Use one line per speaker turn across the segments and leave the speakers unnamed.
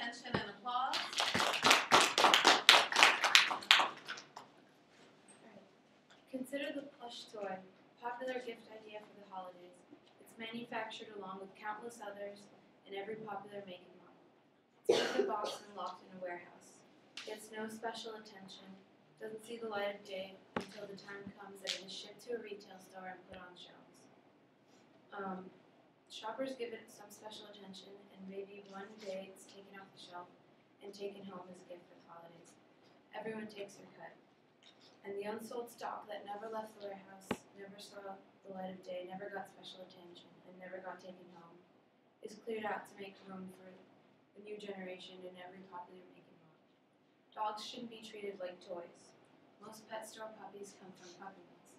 attention and applause.
Consider the plush toy, popular gift idea for the holidays. It's manufactured along with countless others in every popular make and model. It's in a box and locked in a warehouse. Gets no special attention, doesn't see the light of day until the time comes that it is shipped to a retail store and put on shelves. Shoppers give it some special attention, and maybe one day it's taken off the shelf and taken home as a gift for the holidays. Everyone takes their cut. And the unsold stock that never left the warehouse, never saw the light of day, never got special attention, and never got taken home, is cleared out to make room for the new generation in every popular make and model. Dogs shouldn't be treated like toys. Most pet store puppies come from puppy mills.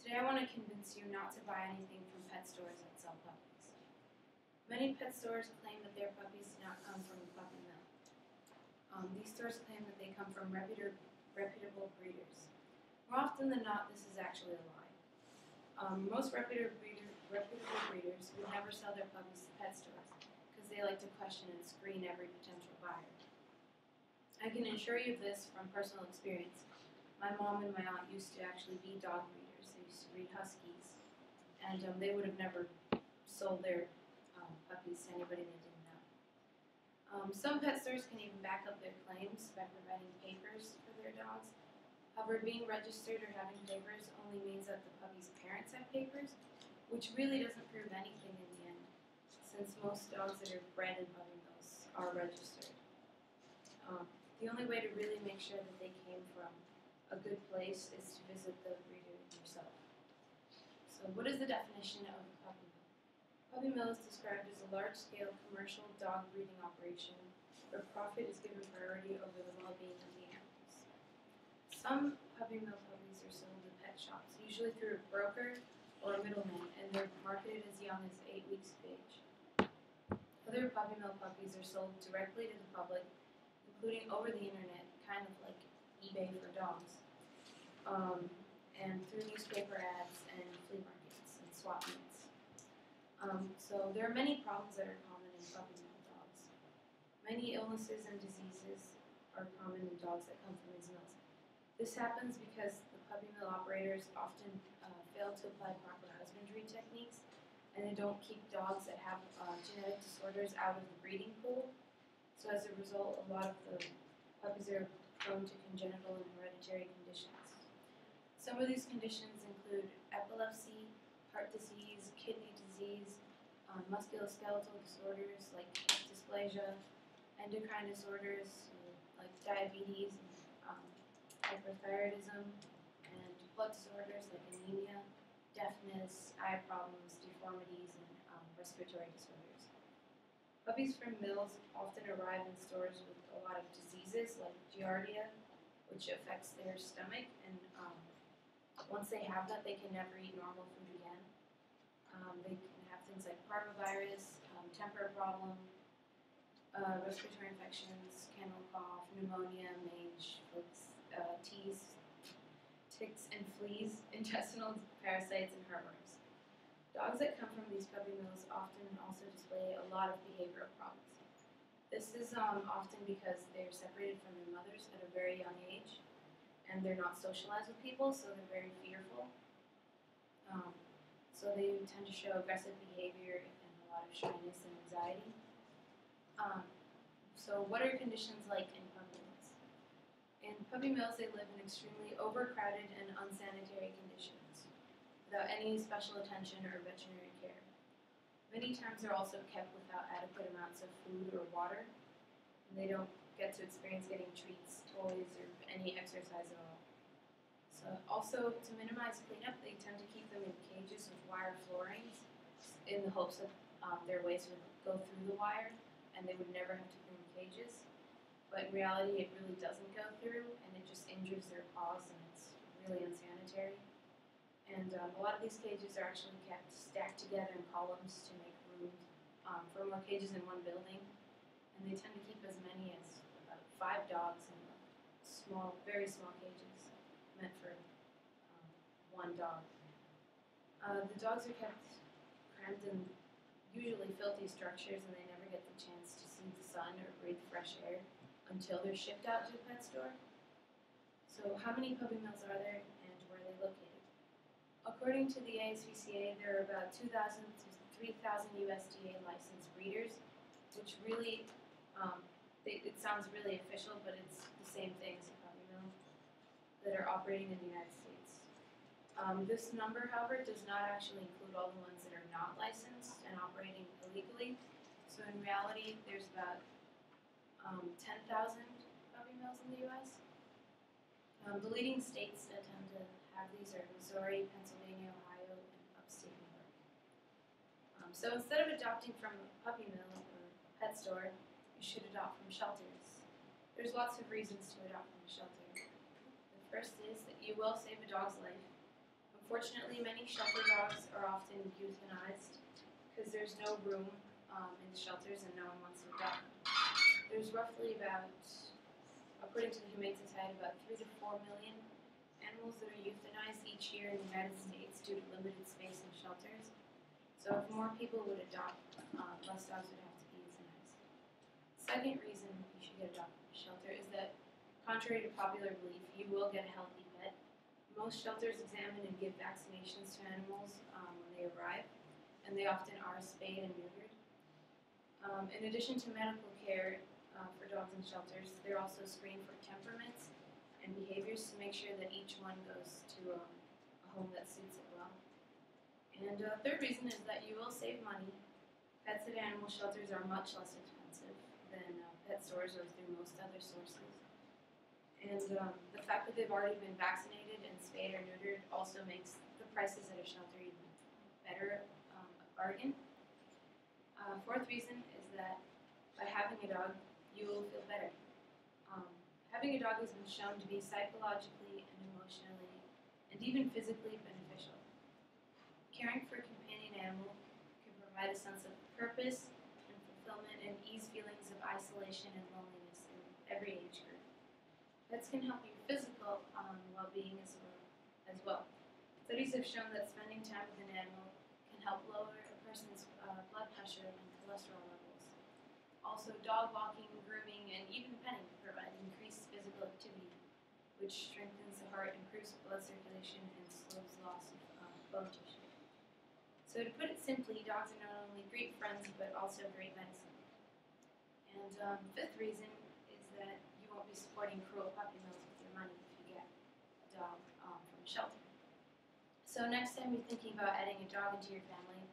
Today I want to convince you not to buy anything from pet stores that sell puppies. Many pet stores claim that their puppies do not come from a puppy mill. These stores claim that they come from reputable breeders. More often than not, this is actually a lie. Most reputable breeders would never sell their puppies to pet stores because they like to question and screen every potential buyer. I can assure you of this from personal experience. My mom and my aunt used to actually be dog breeders. They used to breed huskies, and they would have never sold their puppies to anybody they didn't know. Some pet stores can even back up their claims by providing papers for their dogs. However, being registered or having papers only means that the puppy's parents have papers, which really doesn't prove anything in the end, since most dogs that are bred in puppy mills are registered. The only way to really make sure that they came from a good place is to visit the breeder yourself. So what is the definition of a puppy mill? Puppy mill is described as a large-scale commercial dog breeding operation where profit is given priority over the well-being of the animals. Some puppy mill puppies are sold in pet shops, usually through a broker or a middleman, and they're marketed as young as 8 weeks of age. Other puppy mill puppies are sold directly to the public, including over the internet, kind of like eBay for dogs, and through newspaper ads and flea markets and swap meets. So there are many problems that are common in puppy mill dogs. Many illnesses and diseases are common in dogs that come from these mills. This happens because the puppy mill operators often fail to apply proper husbandry techniques, and they don't keep dogs that have genetic disorders out of the breeding pool. So as a result, a lot of the puppies are prone to congenital and hereditary conditions. Some of these conditions include epilepsy, heart disease, kidney disease, musculoskeletal disorders like dysplasia, endocrine disorders like diabetes and hyperthyroidism, and blood disorders like anemia, deafness, eye problems, deformities, and respiratory disorders. Puppies from mills often arrive in stores with a lot of diseases like giardia, which affects their stomach, and once they have that, they can never eat normal food again. They can have things like parvovirus, temper problem, respiratory infections, kennel cough, pneumonia, mange, ticks and fleas, intestinal parasites, and heartworms. Dogs that come from these puppy mills often also display a lot of behavioral problems. This is often because they're separated from their mothers at a very young age, and they're not socialized with people, so they're very fearful. So they tend to show aggressive behavior and a lot of shyness and anxiety. So what are conditions like in puppy mills? In puppy mills, they live in extremely overcrowded and unsanitary conditions, without any special attention or veterinary care. Many times they're also kept without adequate amounts of food or water, and they don't get to experience getting treats, toys, or any exercise at all. So also, to minimize cleanup, they tend to keep them in cages with wire floorings in the hopes that their waste would go through the wire and they would never have to clean cages. But in reality, it really doesn't go through, and it just injures their paws, and it's really unsanitary. And a lot of these cages are actually kept stacked together in columns to make room for more cages in one building. And they tend to keep as many as about 5 dogs in small, very small cages meant for one dog. The dogs are kept crammed in usually filthy structures, and they never get the chance to see the sun or breathe fresh air until they're shipped out to a pet store. So how many puppy mills are there and where are they located? According to the ASPCA, there are about 2,000 to 3,000 USDA licensed breeders, which really, it sounds really official, but it's the same thing as a puppy mill that are operating in the United States. This number, however, does not actually include all the ones that are not licensed and operating illegally. So in reality, there's about 10,000 puppy mills in the U.S. The leading states that tend to have these are Missouri, Pennsylvania, Ohio, and upstate New York. So instead of adopting from a puppy mill or pet store, you should adopt from shelters. There's lots of reasons to adopt from a shelter. The first is that you will save a dog's life. Unfortunately, many shelter dogs are often euthanized because there's no room in the shelters and no one wants to adopt them. There's roughly about, according to the Humane Society, about 3 to 4 million animals that are euthanized each year in the United States due to limited space in shelters. So if more people would adopt, less dogs would have to be euthanized. Second reason you should get adopted from a shelter is that, contrary to popular belief, you will get a healthy pet. Most shelters examine and give vaccinations to animals when they arrive, and they often are spayed and neutered. In addition to medical care for dogs in shelters, they're also screened for temperaments and behaviors to make sure that each one goes to a home that suits it well. And third reason is that you will save money. Pets at animal shelters are much less expensive than pet stores or through most other sources. And the fact that they've already been vaccinated and spayed or neutered also makes the prices at a shelter even better, a bargain. Fourth reason is that by having a dog, you will feel better. Having a dog has been shown to be psychologically and emotionally and even physically beneficial. Caring for a companion animal can provide a sense of purpose and fulfillment and ease feelings of isolation and loneliness in every age group. Pets can help your physical well-being as well. Studies have shown that spending time with an animal can help lower a person's blood pressure and cholesterol levels. Also, dog walking, grooming, and even petting provide increased physical activity, which strengthens the heart, improves blood circulation, and slows loss of bone tissue. So to put it simply, dogs are not only great friends, but also great medicine. And fifth reason is that you won't be supporting cruel puppy mills with your money if you get a dog from a shelter. So next time you're thinking about adding a dog into your family,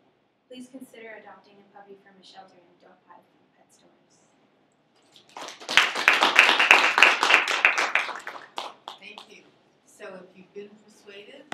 please consider adopting a puppy from a shelter and don't buy it from pet stores.
Thank you. So if you've been persuaded,